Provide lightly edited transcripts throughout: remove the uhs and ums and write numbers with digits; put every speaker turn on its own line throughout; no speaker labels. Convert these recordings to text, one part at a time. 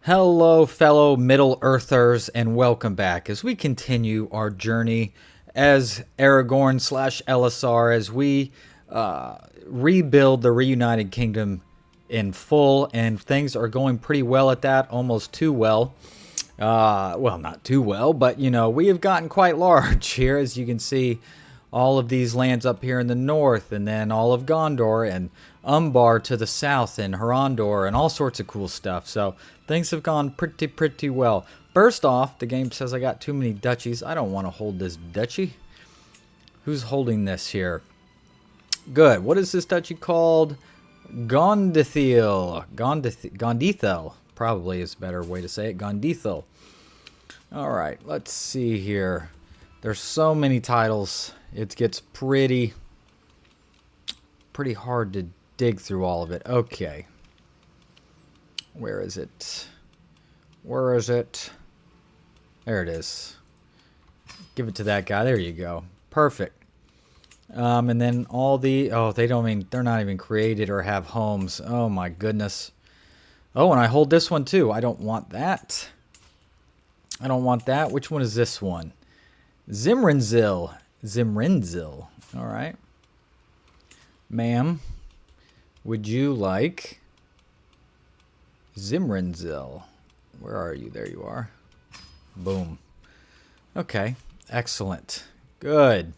Hello, fellow Middle Earthers, and welcome back as we continue our journey as Aragorn slash Elessar as we rebuild the Reunited Kingdom in full, and things are going pretty well at that, almost too well. Well, not too well, but we have gotten quite large here, as you can see. All of these lands up here in the north, and then all of Gondor, and Umbar to the south, and Harondor, and all sorts of cool stuff. So things have gone pretty well. First off, the game says I got too many duchies. I don't want to hold this duchy. Who's holding this here? Good. What is this duchy called? Gondithil. Probably is a better way to say it. Gondithil. All right, let's see here. There's so many titles. It gets pretty hard to dig through all of it. Okay. Where is it? Where is it? There it is. Give it to that guy. There you go. Perfect. And then all the... Oh, they're not even created or have homes. Oh, my goodness. Oh, and I hold this one, too. I don't want that. I don't want that. Which one is this one? Zimrinzil. All right. Ma'am, would you like Zimrinzil? Where are you? There you are. Boom. Okay. Excellent. Good.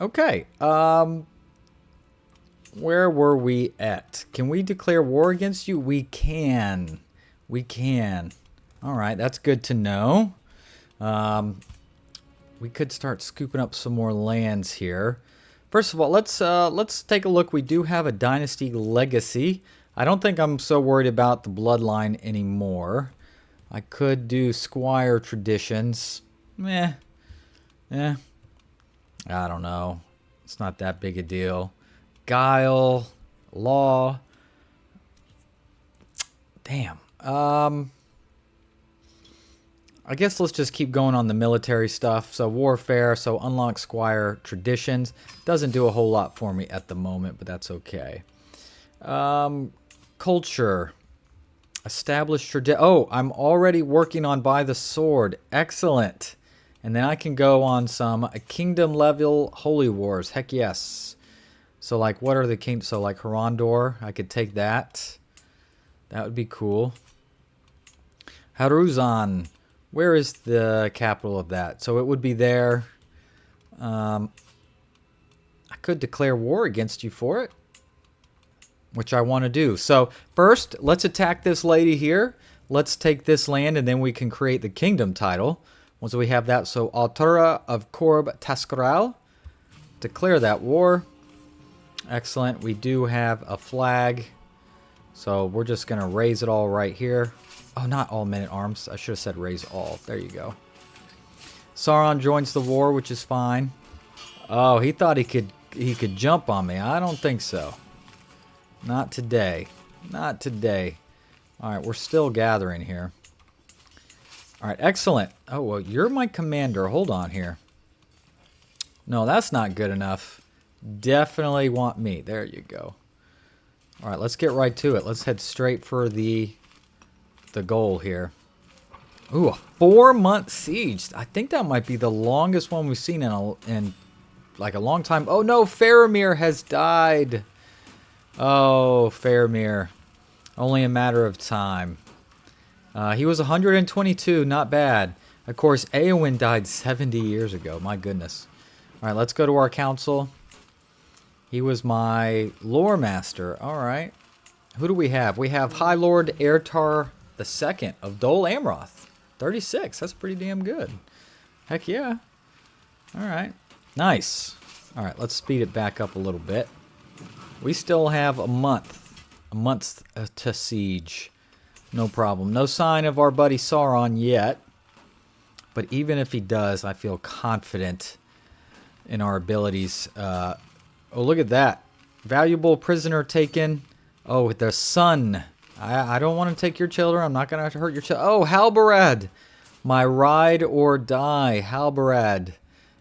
Okay. Where were we at? Can we declare war against you? We can. We can. All right. That's good to know. We could start scooping up some more lands here. First of all, let's take a look. We do have a dynasty legacy. I don't think I'm so worried about the bloodline anymore. I could do squire traditions. I don't know. It's not that big a deal. Guile, law. Damn. I guess let's just keep going on the military stuff. So warfare, so unlock squire traditions. Doesn't do a whole lot for me at the moment, but that's okay. Culture. Established tradition. Oh, I'm already working on By the Sword. Excellent. And then I can go on some kingdom level holy wars. Heck yes. So like what are the kingdoms? So like Harondor, I could take that. That would be cool. Haruzan. Where is the capital of that? So it would be there. I could declare war against you for it, which I want to do. So first, let's attack this lady here. Let's take this land, and then we can create the kingdom title. Once we have that, so Altura of Corb Tascaral. Declare that war. Excellent. We do have a flag. So we're just going to raise it all right here. Oh, not all men at arms. I should have said raise all. There you go. Sauron joins the war, which is fine. Oh, he thought he could jump on me. I don't think so. Not today. Not today. All right, we're still gathering here. All right, excellent. Oh, well, you're my commander. Hold on here. No, that's not good enough. Definitely want me. There you go. All right, let's get right to it. Let's head straight for the goal here. Ooh, a 4-month siege. I think that might be the longest one we've seen in like a long time. Oh no, Faramir has died. Oh, Faramir. Only a matter of time. He was 122, not bad. Of course, Éowyn died 70 years ago. My goodness. All right, let's go to our council. He was my lore master. All right. Who do we have? We have High Lord Eärnur the second of Dol Amroth. 36. That's pretty damn good. Heck yeah. All right. Nice. All right, let's speed it back up a little bit. We still have a month. A month to siege. No problem. No sign of our buddy Sauron yet. But even if he does, I feel confident in our abilities. Oh, look at that. Valuable prisoner taken. Oh, the son. I don't want to take your children. I'm not going to hurt your children. Oh, Halbarad. My ride or die. Halbarad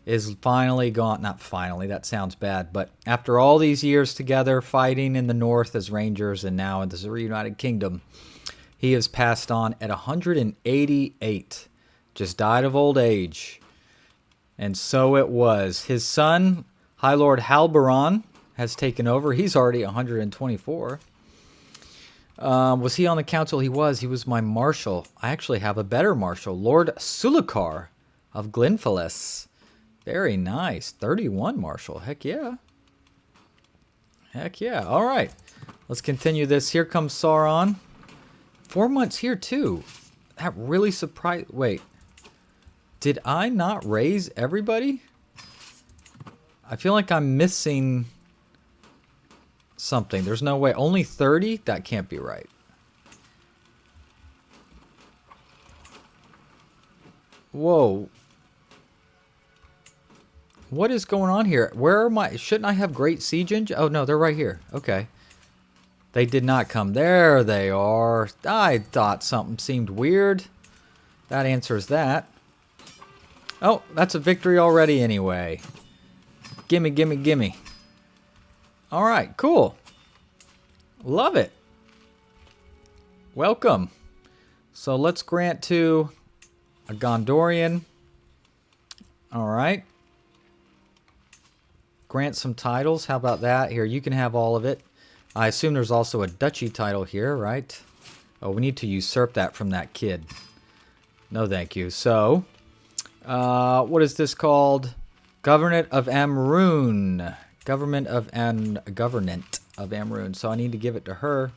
is finally gone. Not finally. That sounds bad. But after all these years together, fighting in the north as rangers and now in the Reunited Kingdom, He has passed on at 188. Just died of old age. And so it was. His son, High Lord Halberon, has taken over. He's already 124. Was he on the council? He was. He was my marshal. I actually have a better marshal. Lord Sulikar of Glenfellas. Very nice. 31 marshal. Heck yeah. Heck yeah. All right. Let's continue this. Here comes Sauron. 4 months here too. That really surprised... Wait. Did I not raise everybody? I feel like I'm missing something. There's no way. Only 30? That can't be right. Whoa. What is going on here? Where are my... Shouldn't I have great siege engine? Oh, no, they're right here. Okay. They did not come. There they are. I thought something seemed weird. That answers that. Oh, that's a victory already anyway. Gimme, gimme, gimme. All right, cool. Love it. Welcome. So let's grant to a Gondorian. All right. Grant some titles. How about that? Here, you can have all of it. I assume there's also a duchy title here, right? Oh, we need to usurp that from that kid. No, thank you. So, what is this called? Government of Amrun. Government of Amrun. So I need to give it to her.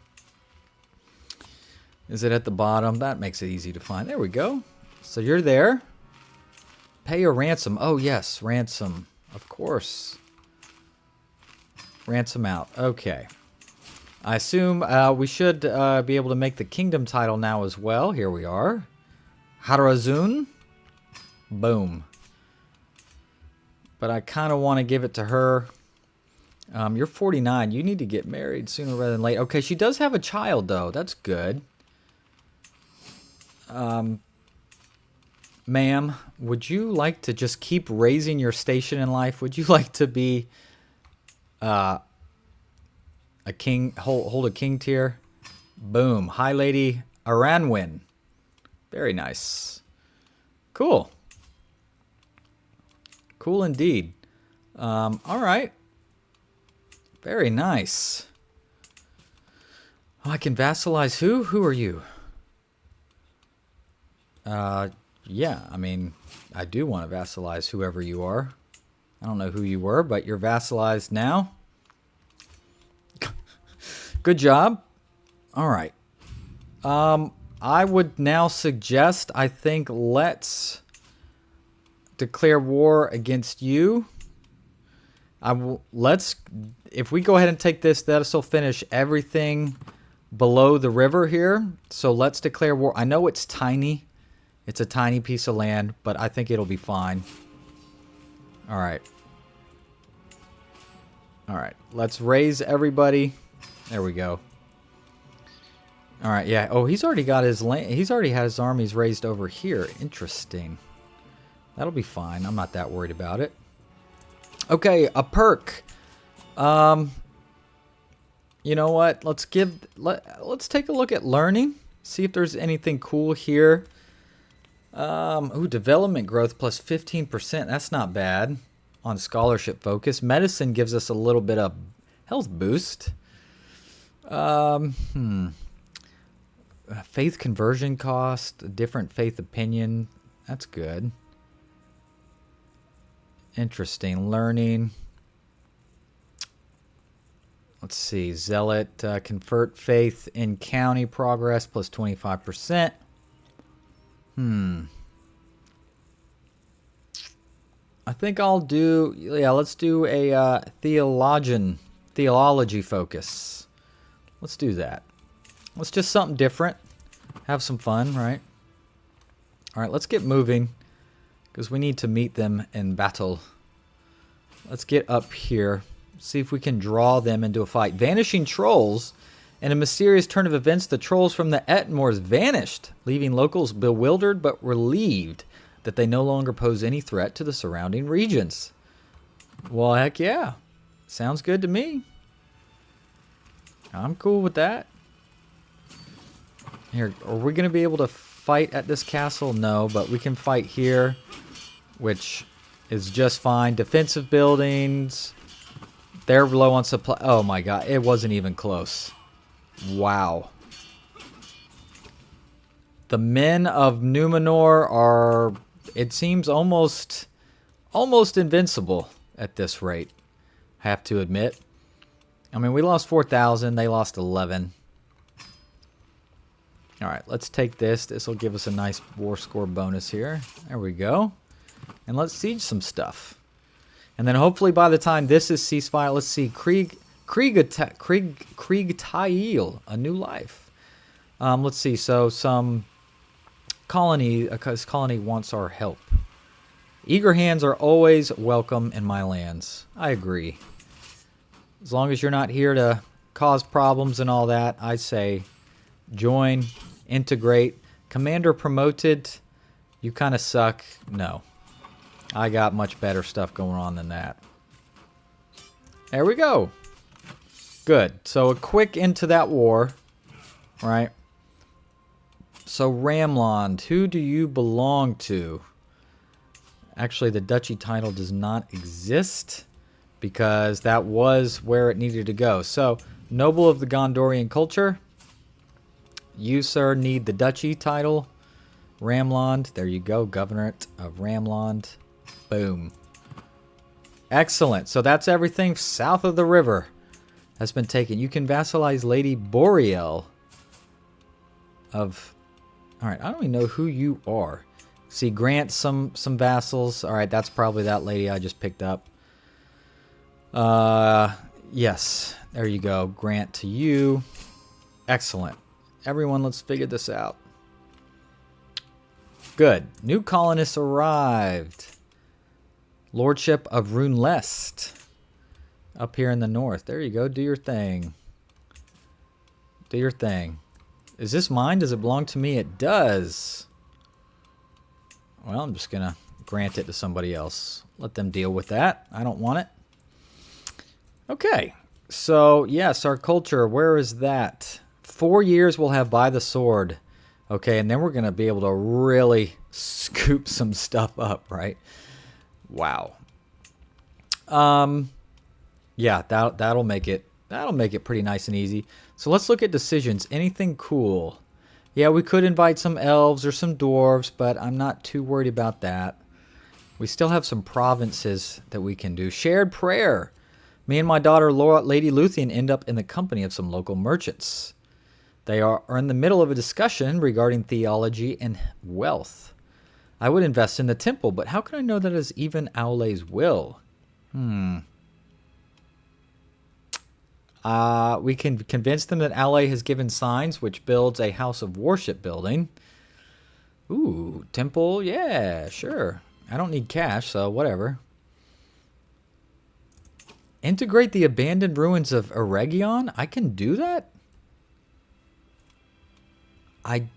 Is it at the bottom? That makes it easy to find. There we go. So you're there. Pay a ransom. Oh, yes, ransom. Of course. Ransom out. Okay. I assume we should be able to make the kingdom title now as well. Here we are. Harazun. Boom. But I kind of want to give it to her. You're 49. You need to get married sooner rather than later. Okay, she does have a child, though. That's good. Ma'am, would you like to just keep raising your station in life? Would you like to be a king, hold a king tier? Boom. High Lady Aranwin. Very nice. Cool. Cool indeed. All right. Very nice. Oh, I can vassalize who? Who are you? Yeah, I mean, I do want to vassalize whoever you are. I don't know who you were, but you're vassalized now. Good job. All right. I would now suggest, I think, let's declare war against you. If we go ahead and take this, that'll finish everything below the river here. So let's declare war. I know it's tiny. It's a tiny piece of land, but I think it'll be fine. All right. All right. Let's raise everybody. There we go. All right. Yeah. Oh, he's already got his land. He's already had his armies raised over here. Interesting. That'll be fine. I'm not that worried about it. Okay, a perk. You know what? Let's take a look at learning. See if there's anything cool here. Ooh, development growth plus 15%. That's not bad on scholarship focus. Medicine gives us a little bit of health boost. Faith conversion cost, different faith opinion. That's good. Interesting. Learning. Let's see. Zealot. Convert faith in county progress plus 25%. I think I'll do... Yeah, let's do a theology focus. Let's do that. Let's just something different. Have some fun, right? All right, let's get moving. Because we need to meet them in battle. Let's get up here. See if we can draw them into a fight. Vanishing trolls. In a mysterious turn of events, the trolls from the Ettenmoors vanished, leaving locals bewildered but relieved that they no longer pose any threat to the surrounding regions. Well, heck yeah. Sounds good to me. I'm cool with that. Here, are we going to be able to fight at this castle? No, but we can fight here, which is just fine. Defensive buildings. They're low on supply. Oh my god, it wasn't even close. Wow. The men of Númenor are, it seems, almost invincible at this rate. I have to admit. I mean, we lost 4,000. They lost 11. All right, let's take this. This will give us a nice war score bonus here. There we go. And let's siege some stuff. And then hopefully by the time this is ceasefire, let's see, Krieg-Tail, a new life. Let's see, so some colony, because colony wants our help. Eager hands are always welcome in my lands. I agree. As long as you're not here to cause problems and all that, I say join, integrate. Commander promoted, you kind of suck. No. I got much better stuff going on than that. There we go. Good. So a quick into that war, right? So Ramland, who do you belong to? Actually, the duchy title does not exist because that was where it needed to go. So, noble of the Gondorian culture. You, sir, need the duchy title. Ramland. There you go. Governorate of Ramland. Boom. Excellent. So that's everything south of the river has been taken. You can vassalize Lady Boreal of... Alright, I don't even know who you are. See, grant some vassals. Alright, that's probably that lady I just picked up. Yes. There you go. Grant to you. Excellent. Everyone, let's figure this out. Good. New colonists arrived. Lordship of Runelest. Up here in the north. There you go. Do your thing. Do your thing. Is this mine? Does it belong to me? It does. Well, I'm just going to grant it to somebody else. Let them deal with that. I don't want it. Okay. So, yes, our culture. Where is that? 4 years we'll have by the sword. Okay, and then we're going to be able to really scoop some stuff up, right? Wow. Yeah, that'll make it pretty nice and easy. So let's look at decisions. Anything cool? Yeah, we could invite some elves or some dwarves, but I'm not too worried about that. We still have some provinces that we can do. Shared prayer. Me and my daughter Laura, Lady Luthien, end up in the company of some local merchants. They are in the middle of a discussion regarding theology and wealth. I would invest in the temple, but how can I know that is even Aule's will? We can convince them that Aule has given signs, which builds a house of worship building. Ooh, temple, yeah, sure. I don't need cash, so whatever. Integrate the abandoned ruins of Eregion? I can do that? I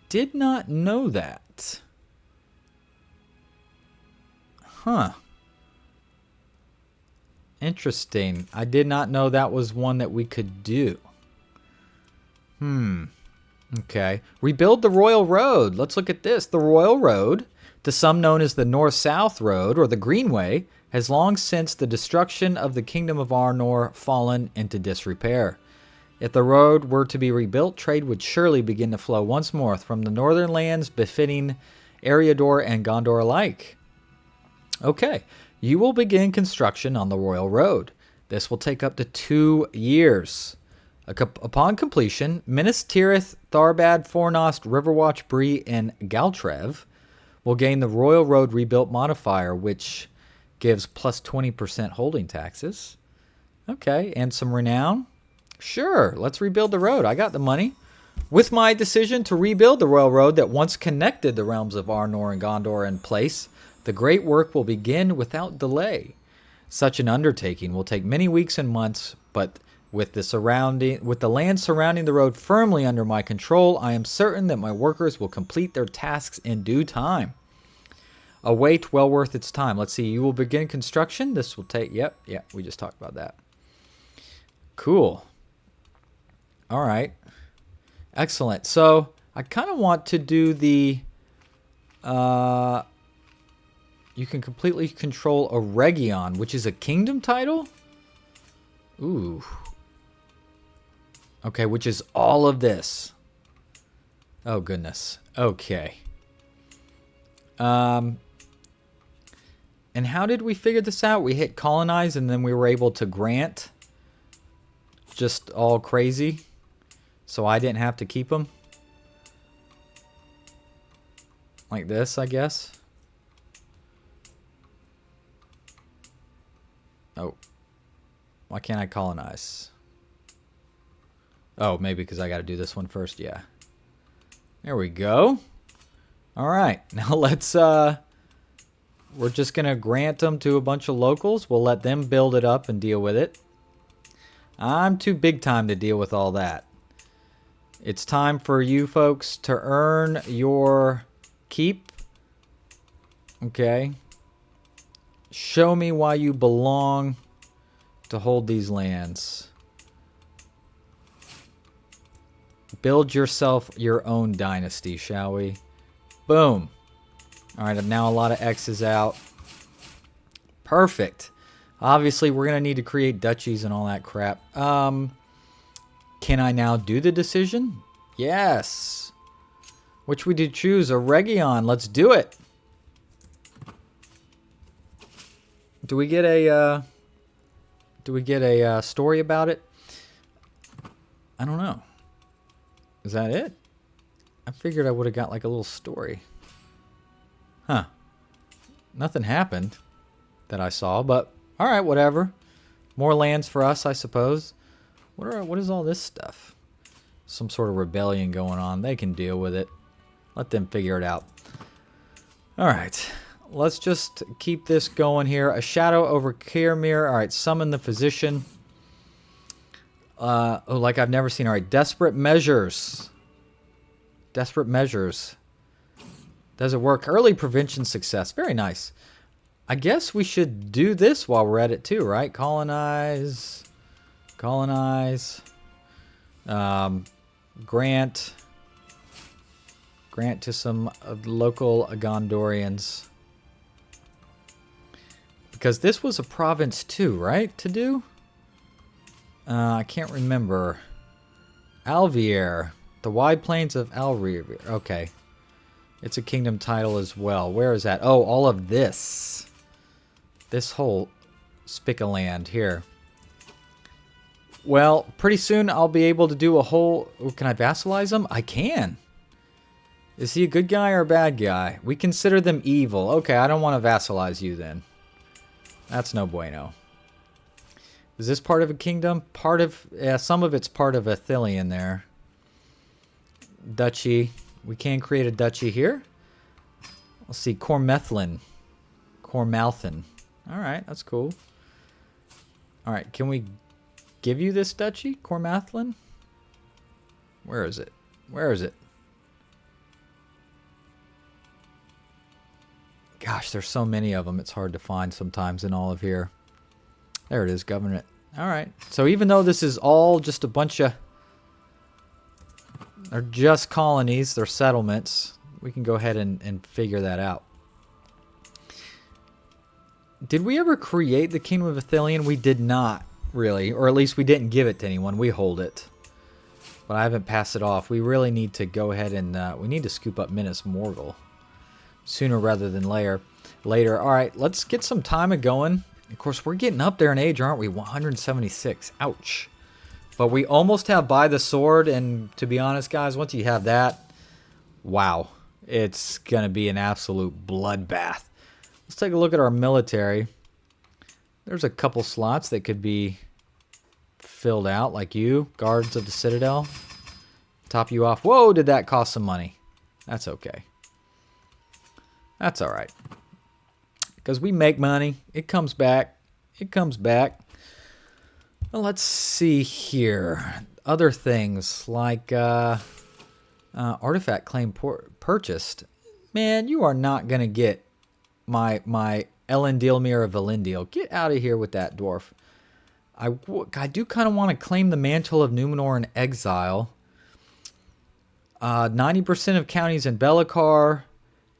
did not know that. Huh. Interesting. I did not know that was one that we could do. Okay. Rebuild the Royal Road. Let's look at this. The Royal Road, to some known as the North-South Road or the Greenway, has long since the destruction of the Kingdom of Arnor fallen into disrepair. If the road were to be rebuilt, trade would surely begin to flow once more from the northern lands, befitting Eriador and Gondor alike. Okay, you will begin construction on the Royal Road. This will take up to 2 years. Upon completion, Minas Tirith, Tharbad, Fornost, Riverwatch, Bree, and Galtrev will gain the Royal Road Rebuilt modifier, which gives plus 20% holding taxes. Okay, and some renown. Sure, let's rebuild the road. I got the money. With my decision to rebuild the Royal Road that once connected the realms of Arnor and Gondor in place, the great work will begin without delay. Such an undertaking will take many weeks and months, but with the land surrounding the road firmly under my control, I am certain that my workers will complete their tasks in due time. A wait well worth its time. Let's see, you will begin construction. This will take, yep, we just talked about that. Cool. All right. Excellent. So I kind of want to do the... you can completely control a Region, which is a kingdom title? Ooh. Okay, which is all of this. Oh, goodness. Okay. And how did we figure this out? We hit colonize and then we were able to grant. Just all crazy. So I didn't have to keep them. Like this, I guess. Oh. Why can't I colonize? Oh, maybe because I got to do this one first. Yeah. There we go. All right. Now let's... we're just going to grant them to a bunch of locals. We'll let them build it up and deal with it. I'm too big time to deal with all that. It's time for you folks to earn your keep. Okay. Show me why you belong to hold these lands. Build yourself your own dynasty, shall we? Boom. All right, now a lot of X's out. Perfect. Obviously, we're going to need to create duchies and all that crap. Can I now do the decision? Yes. Which we did choose? A Region. Let's do it. Do we get a story about it? I don't know. Is that it? I figured I would have got like a little story. Huh. Nothing happened that I saw, but all right, whatever. More lands for us, I suppose. What is all this stuff? Some sort of rebellion going on. They can deal with it. Let them figure it out. All right. Let's just keep this going here. A shadow over Hyarmendacil. All right, summon the physician. Oh, like I've never seen. All right, desperate measures. Desperate measures. Does it work? Early prevention success. Very nice. I guess we should do this while we're at it too, right? Colonize. Colonize. Grant. Grant to some local Gondorians. Because this was a province too, right? To do? I can't remember. Alvier. The wide plains of Alvier. Okay. It's a kingdom title as well. Where is that? Oh, all of this. This whole spick of land here. Well, pretty soon I'll be able to do a whole... Oh, can I vassalize them? I can. Is he a good guy or a bad guy? We consider them evil. Okay, I don't want to vassalize you then. That's no bueno. Is this part of a kingdom? Part of... Yeah, some of it's part of Ithilien there. Duchy. We can create a duchy here. Let's see. Cormethlin. Cormalthin. Alright, that's cool. Alright, can we give you this duchy? Cormathlin? Where is it? Where is it? Gosh, there's so many of them. It's hard to find sometimes in all of here. There it is, governorate. Alright, so even though this is all just a bunch of... They're just colonies, they're settlements. We can go ahead and figure that out. Did we ever create the Kingdom of Ithilien? We did not, really. Or at least we didn't give it to anyone. We hold it. But I haven't passed it off. We really need to go ahead and... we need to scoop up Minas Morgul. Sooner rather than later. Alright, let's get some time going. Of course, we're getting up there in age, aren't we? 176. Ouch. But we almost have By the Sword, and to be honest, guys, once you have that, wow. It's going to be an absolute bloodbath. Let's take a look at our military. There's a couple slots that could be filled out, like you, Guards of the Citadel. Top you off. Whoa, did that cost some money? That's okay. That's all right. Because we make money. It comes back. It comes back. Well, let's see here. Other things like artifact claim purchased. Man, you are not going to get my Elendil Mirror of Elendil. Get out of here with that dwarf. I do kind of want to claim the Mantle of Númenor in Exile. 90% of counties in Belikar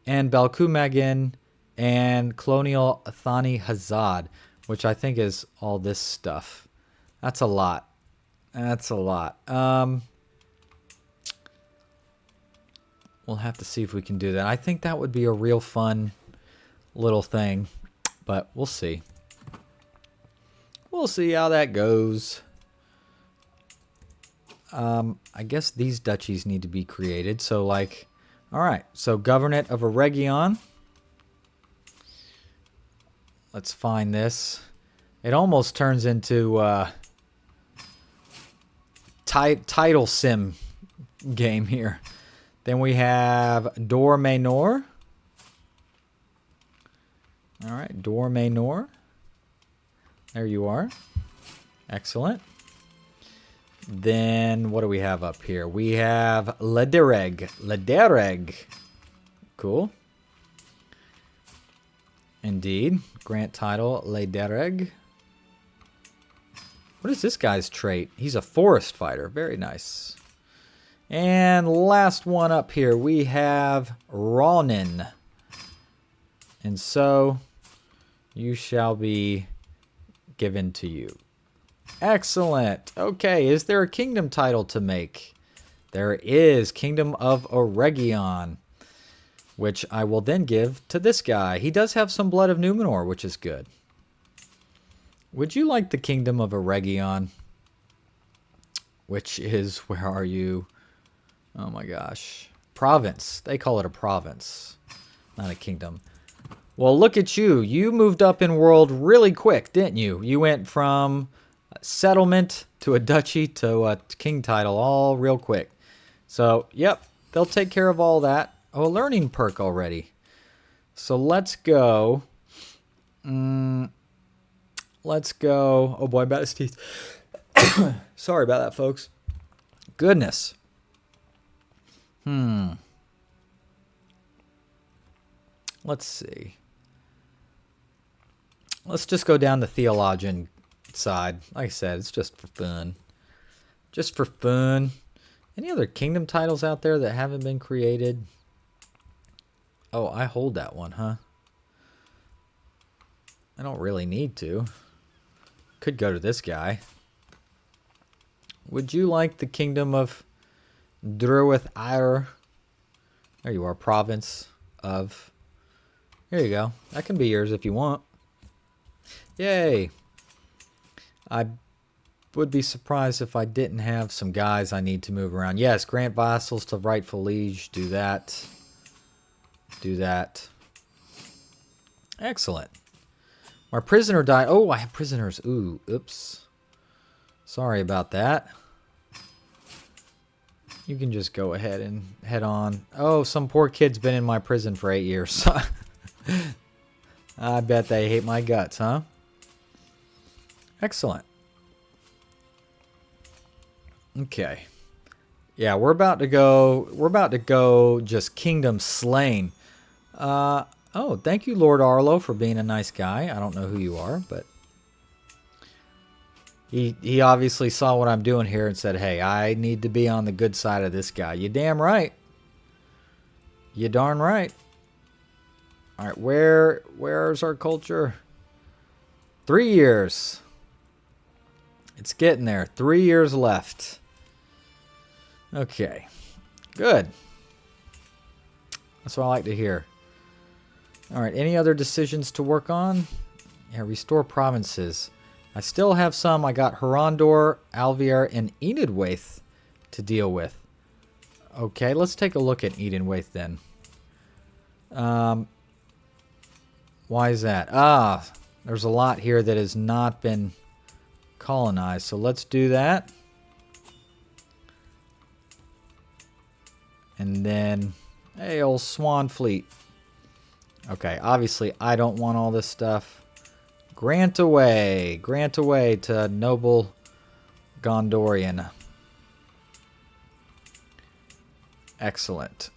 and Belkumagin and Colonial Thani Hazad, which I think is all this stuff. That's a lot. That's a lot. We'll have to see if we can do that. I think that would be a real fun little thing, but we'll see. We'll see how that goes. I guess these duchies need to be created. So, like, all right. So, Governorate of Eregion. Let's find this. It almost turns into title sim game here. Then we have Dormenor. All right, Dormenor. There you are. Excellent. Then what do we have up here? We have Ledereg. Ledereg. Cool. Indeed. Grant title Ledereg. What is this guy's trait? He's a forest fighter. Very nice. And last one up here, we have Ronan. And so, you shall be given to you. Excellent. Okay, is there a kingdom title to make? There is. Kingdom of Eregion, which I will then give to this guy. He does have some blood of Númenor, which is good. Would you like the Kingdom of Eregion? Which is, where are you? Oh my gosh. Province. They call it a province, not a kingdom. Well, look at you. You moved up in world really quick, didn't you? You went from a settlement to a duchy to a king title all real quick. So, yep, they'll take care of all that. Oh, a learning perk already. So let's go. Let's go. Oh boy, about his teeth. Sorry about that, folks. Goodness. Let's see. Let's just go down the theologian side. Like I said, it's just for fun. Just for fun. Any other kingdom titles out there that haven't been created? Oh, I hold that one, huh? I don't really need to. Could go to this guy. Would you like the kingdom of Druith Ire? There you are, province of. Here you go. That can be yours if you want. Yay. I would be surprised if I didn't have some guys I need to move around. Yes, grant vassals to rightful liege. Do that. Do that. Excellent. My prisoner died. Oh, I have prisoners. Ooh, oops. Sorry about that. You can just go ahead and head on. Oh, some poor kid's been in my prison for 8 years. I bet they hate my guts, huh? Excellent. Okay. Yeah, we're about to go just kingdom slain. Oh, thank you, Lord Arlo, for being a nice guy. I don't know who you are, but he obviously saw what I'm doing here and said, hey, I need to be on the good side of this guy. You damn right. You darn right. All right, where's our culture? 3 years. It's getting there. 3 years left. Okay. Good. That's what I like to hear. All right, any other decisions to work on? Yeah, restore provinces. I still have some. I got Harondor, Alviar, and Enidwaith to deal with. Okay, let's take a look at Enidwaith then. Why is that? Ah, there's a lot here that has not been colonized, so let's do that. And then, hey, old Swan Fleet. Okay, obviously I don't want all this stuff. Grant away to noble Gondorian. Excellent.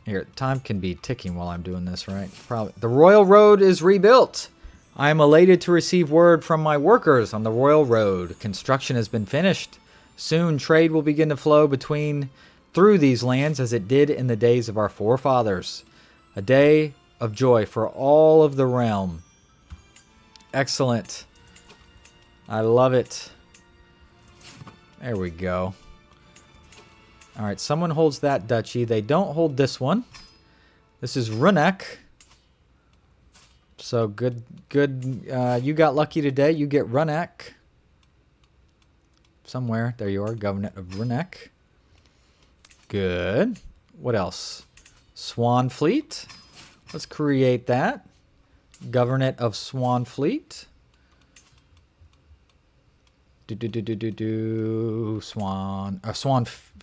Here, time can be ticking while I'm doing this, right? Probably. The Royal Road is rebuilt. I am elated to receive word from my workers on the Royal Road. Construction has been finished. Soon trade will begin to flow between through these lands as it did in the days of our forefathers. A day of joy for all of the realm. Excellent. I love it. There we go. Alright, someone holds that duchy. They don't hold this one. This is Runech. So good. You got lucky today. You get Runech. Somewhere. There you are. Governorate of Runech. Good. What else? Swanfleet. Let's create that. Governorate of Swanfleet.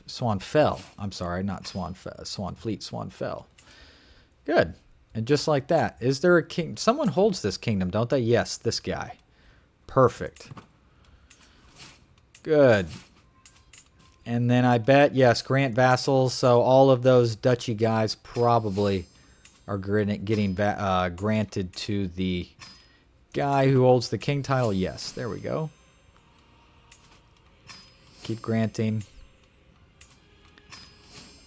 Swanfell. I'm sorry, not Swanfleet, Swanfell. Good. And just like that, is there a king? Someone holds this kingdom, don't they? Yes, this guy. Perfect. Good. And then I bet, yes, grant vassals. So all of those duchy guys probably are getting granted to the guy who holds the king title. Yes, there we go. Keep granting.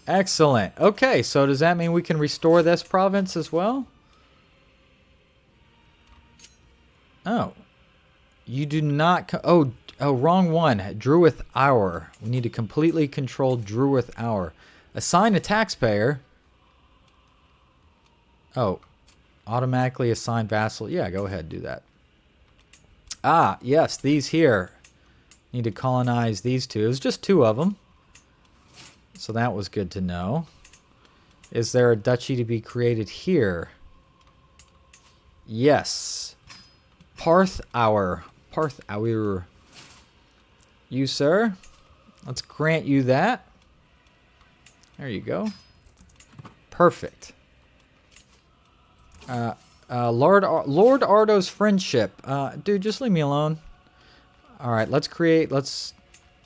Excellent. Okay, so does that mean we can restore this province as well? Oh. You do not... Oh, wrong one. Druith Hour. We need to completely control Druith Hour. Assign a taxpayer. Oh. Automatically assign vassal. Yeah, go ahead, do that. Ah, yes, these here. Need to colonize these two. It was just 2 of them. So that was good to know. Is there a duchy to be created here? Yes. Parth Hour. Parth Hour. You, sir. Let's grant you that. There you go. Perfect. Lord Ardo's friendship. Dude, just leave me alone. Alright,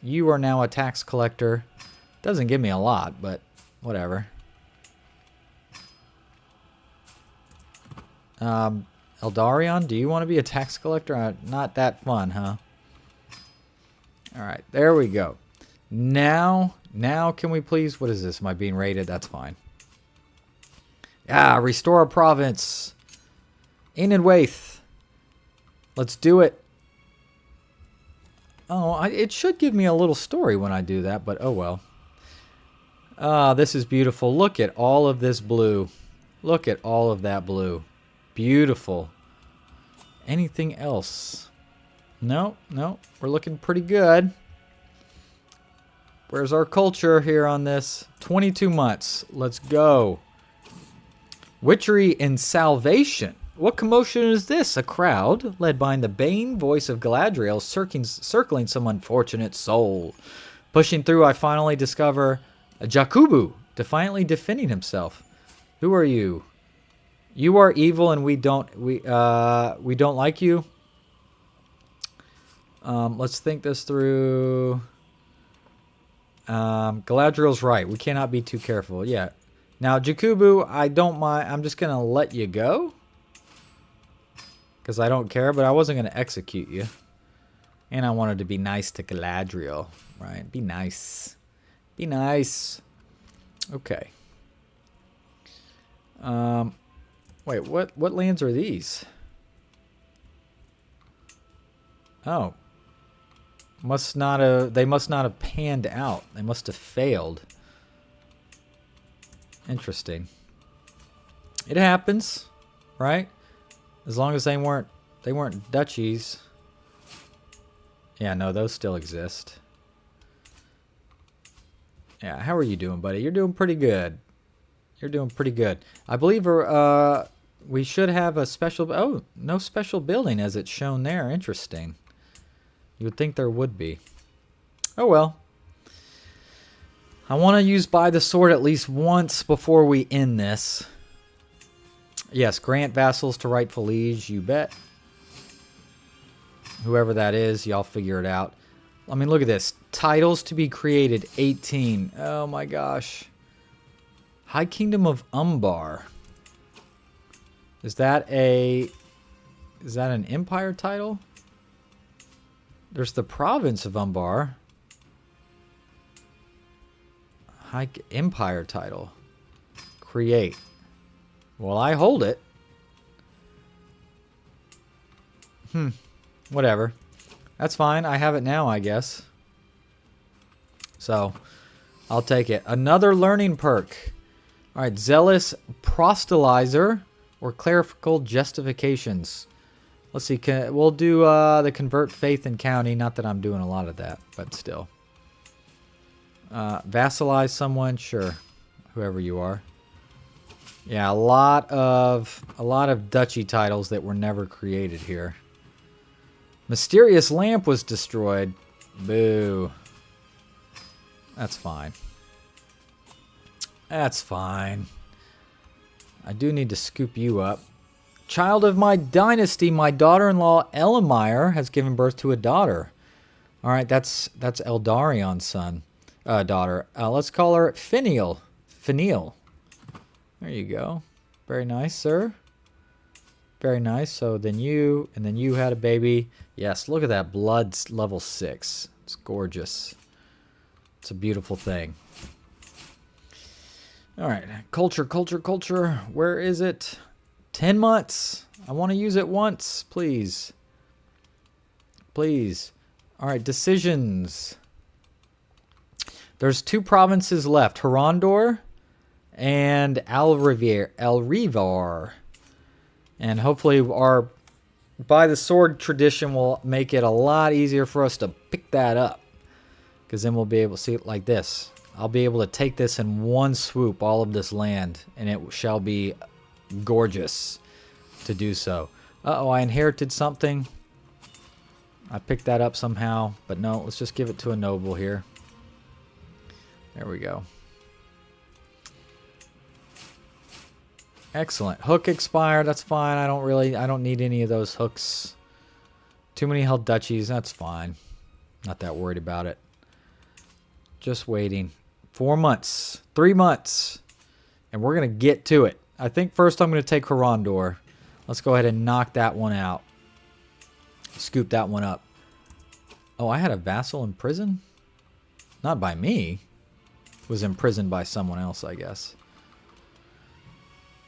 you are now a tax collector. Doesn't give me a lot, but whatever. Eldarion, do you want to be a tax collector? Not that fun, huh? Alright, there we go. Now can we please... What is this? Am I being raided? That's fine. Restore a province. Inenwaith. Let's do it. Oh, it should give me a little story when I do that, but oh well. This is beautiful. Look at all of this blue. Look at all of that blue. Beautiful. Anything else? No. We're looking pretty good. Where's our culture here on this? 22 months. Let's go. Witchery and salvation. What commotion is this? A crowd, led by the Bane voice of Galadriel, circling some unfortunate soul. Pushing through, I finally discover a Jakubu, defiantly defending himself. Who are you? You are evil, and we don't like you. Let's think this through. Galadriel's right. We cannot be too careful. Yeah. Now, Jakubu, I don't mind. I'm just gonna let you go. Because I don't care, but I wasn't going to execute you. And I wanted to be nice to Galadriel, right? Be nice. Be nice. Okay. Wait, what lands are these? Oh. They must not have panned out. They must have failed. Interesting. It happens, right? As long as they weren't duchies. Yeah, no, those still exist. Yeah, how are you doing, buddy? You're doing pretty good. You're doing pretty good. I believe we should have a special... Oh, no special building as it's shown there. Interesting. You would think there would be. Oh, well. I want to use By the Sword at least once before we end this. Yes, grant vassals to rightful liege, you bet. Whoever that is, y'all figure it out. I mean, look at this. Titles to be created, 18. Oh my gosh. High Kingdom of Umbar. Is that an empire title? There's the province of Umbar. High Empire title. Create. Well, I hold it. Whatever. That's fine. I have it now, I guess. So, I'll take it. Another learning perk. All right, Zealous Proselytizer or Clerical Justifications. Let's see. We'll do the Convert Faith in County. Not that I'm doing a lot of that, but still. Vassalize someone. Sure. Whoever you are. Yeah, a lot of duchy titles that were never created here. Mysterious Lamp was destroyed. Boo. That's fine. That's fine. I do need to scoop you up. Child of my dynasty, my daughter-in-law Elamire has given birth to a daughter. All right, that's Eldarion's daughter. Let's call her Finial. Finial. There you go. Very nice, sir. Very nice. So then you, and then you had a baby. Yes, look at that. Blood's level 6. It's gorgeous. It's a beautiful thing. All right. Culture, culture, culture. Where is it? 10 months. I want to use it once, please. Please. All right. Decisions. There's 2 provinces left. Harondor and Elrivar. And hopefully our by the sword tradition will make it a lot easier for us to pick that up. Because then we'll be able to see it like this. I'll be able to take this in one swoop, all of this land. And it shall be gorgeous to do so. Uh-oh, I inherited something. I picked that up somehow. But no, let's just give it to a noble here. There we go. Excellent. Hook expired. That's fine. I don't need any of those hooks. Too many held duchies. That's fine. Not that worried about it. Just waiting. 4 months. 3 months. And we're going to get to it. I think first I'm going to take Harondor. Let's go ahead and knock that one out. Scoop that one up. Oh, I had a vassal in prison? Not by me. Was imprisoned by someone else, I guess.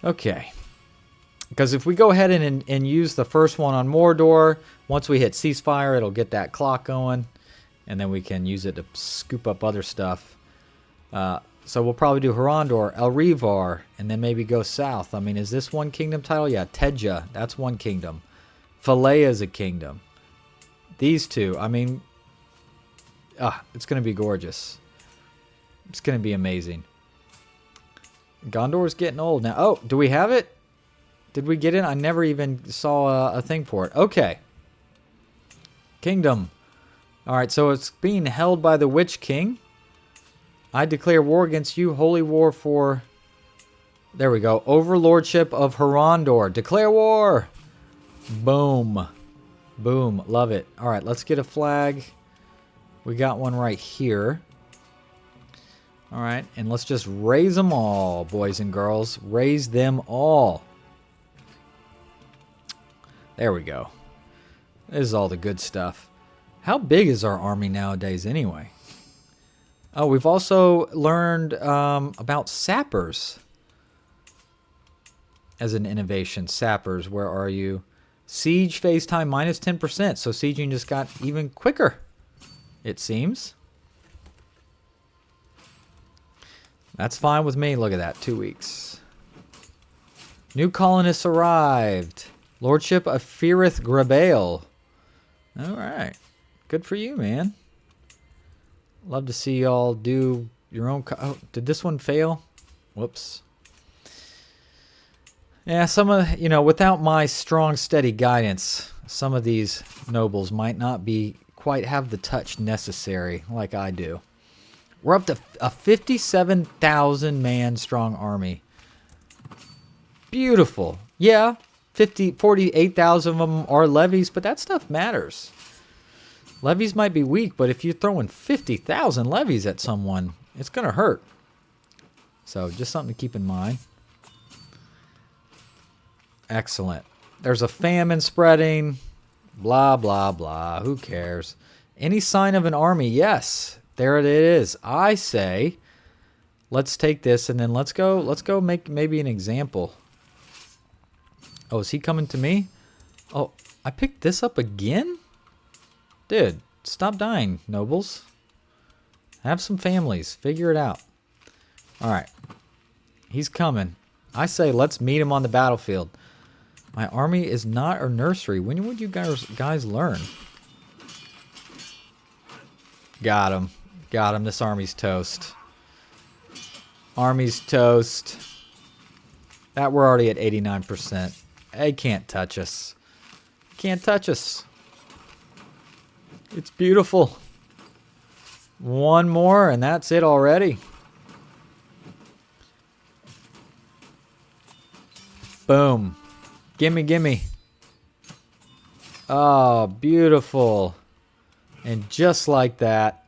Okay. Because if we go ahead and use the first one on Mordor, once we hit ceasefire, it'll get that clock going. And then we can use it to scoop up other stuff. So we'll probably do Harondor, Elrivar, and then maybe go south. I mean, is this one kingdom title? Yeah, Tedja. That's one kingdom. Falea is a kingdom. These two, I mean, it's going to be gorgeous. It's going to be amazing. Gondor's getting old now. Oh, do we have it? Did we get it? I never even saw a thing for it. Okay. Kingdom. All right, so it's being held by the Witch King. I declare war against you. Holy war for... There we go. Overlordship of Harondor. Declare war. Boom. Boom. Love it. All right, let's get a flag. We got one right here. All right, and let's just raise them all, boys and girls. Raise them all. There we go. This is all the good stuff. How big is our army nowadays anyway? Oh, we've also learned about sappers as an innovation. Sappers, where are you? Siege phase time minus 10%. So sieging just got even quicker, it seems. That's fine with me. Look at that. 2 weeks. New colonists arrived. Lordship of Firith Grabale. All right. Good for you, man. Love to see y'all do your own... Oh, did this one fail? Whoops. Yeah, some of... You know, without my strong, steady guidance, some of these nobles might not be quite have the touch necessary like I do. We're up to a 57,000 man strong army. Beautiful. Yeah, 48,000 of them are levies, but that stuff matters. Levies might be weak, but if you're throwing 50,000 levies at someone, it's going to hurt. So just something to keep in mind. Excellent. There's a famine spreading. Blah, blah, blah. Who cares? Any sign of an army? Yes. There it is. I say, let's take this and then let's go make maybe an example. Oh, is he coming to me? Oh, I picked this up again? Dude, stop dying, nobles. Have some families. Figure it out. Alright. He's coming. I say let's meet him on the battlefield. My army is not a nursery. When would you guys learn? Got him. Got him. This army's toast. Army's toast. That we're already at 89%. They can't touch us. Can't touch us. It's beautiful. One more and that's it already. Boom. Gimme, gimme. Oh, beautiful. And just like that.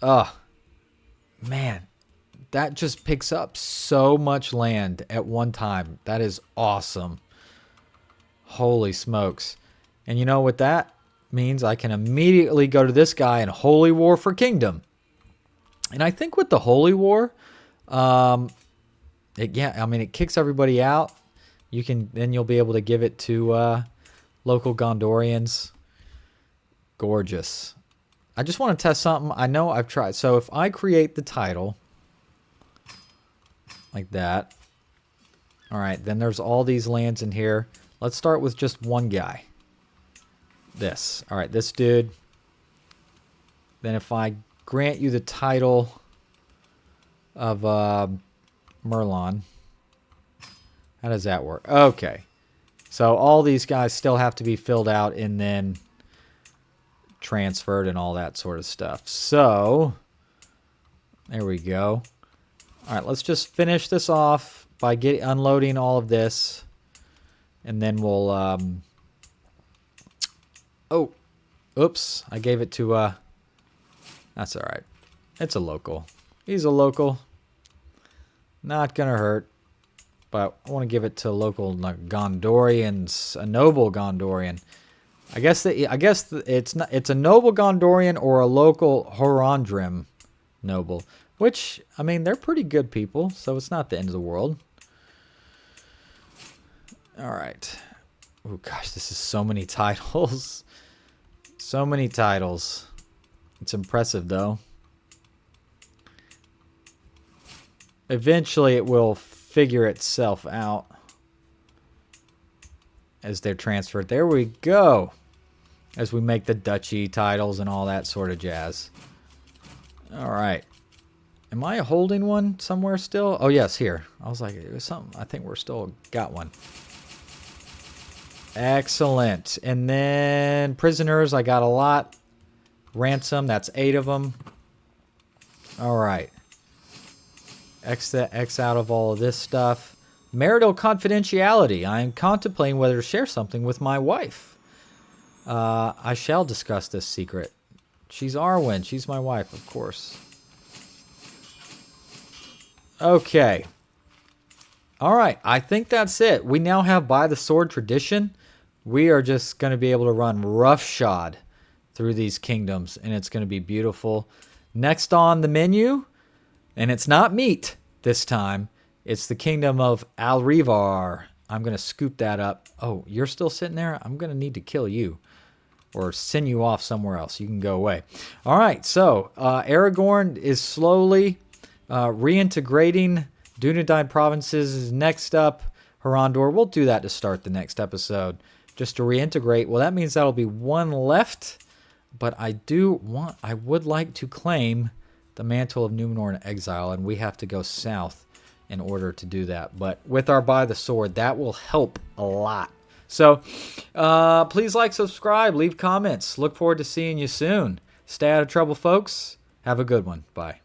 Oh, man. That just picks up so much land at one time. That is awesome. Holy smokes. And you know what that means? I can immediately go to this guy and Holy War for Kingdom. And I think with the Holy War, it kicks everybody out. Then you'll be able to give it to local Gondorians. Gorgeous. I just want to test something. I know I've tried. So if I create the title like that. All right, then there's all these lands in here. Let's start with just one guy. This. All right, this dude. Then if I grant you the title of Merlon. How does that work? Okay. So all these guys still have to be filled out and then transferred and all that sort of stuff. So, there we go. All right, let's just finish this off by unloading all of this. And then we'll... Oh, oops. I gave it to... That's all right. It's a local. He's a local. Not going to hurt. But I want to give it to local Gondorians, a noble Gondorian. I guess it's a noble Gondorian or a local Harondor noble. Which, I mean, they're pretty good people, so it's not the end of the world. All right. Oh gosh, this is so many titles. So many titles. It's impressive though. Eventually it will figure itself out as they're transferred. There we go. As we make the duchy titles and all that sort of jazz. All right. Am I holding one somewhere still? Oh, yes, here. I was like, it was something. I think we're still got one. Excellent. And then prisoners, I got a lot. Ransom, that's 8 of them. All right. X out of all of this stuff. Marital confidentiality. I am contemplating whether to share something with my wife. I shall discuss this secret. She's Arwen. She's my wife, of course. Okay. All right. I think that's it. We now have by the sword tradition. We are just going to be able to run roughshod through these kingdoms, and it's going to be beautiful. Next on the menu, and it's not meat this time. It's the kingdom of Alrivar. I'm going to scoop that up. Oh, you're still sitting there? I'm going to need to kill you or send you off somewhere else. You can go away. All right, so Aragorn is slowly reintegrating Dúnedain provinces. Next up, Harondor. We'll do that to start the next episode, just to reintegrate. Well, that means that'll be one left, but I would like to claim the mantle of Númenor and Exile, and we have to go south in order to do that. But with our By the Sword, that will help a lot. So please like, subscribe, leave comments. Look forward to seeing you soon. Stay out of trouble, folks. Have a good one. Bye.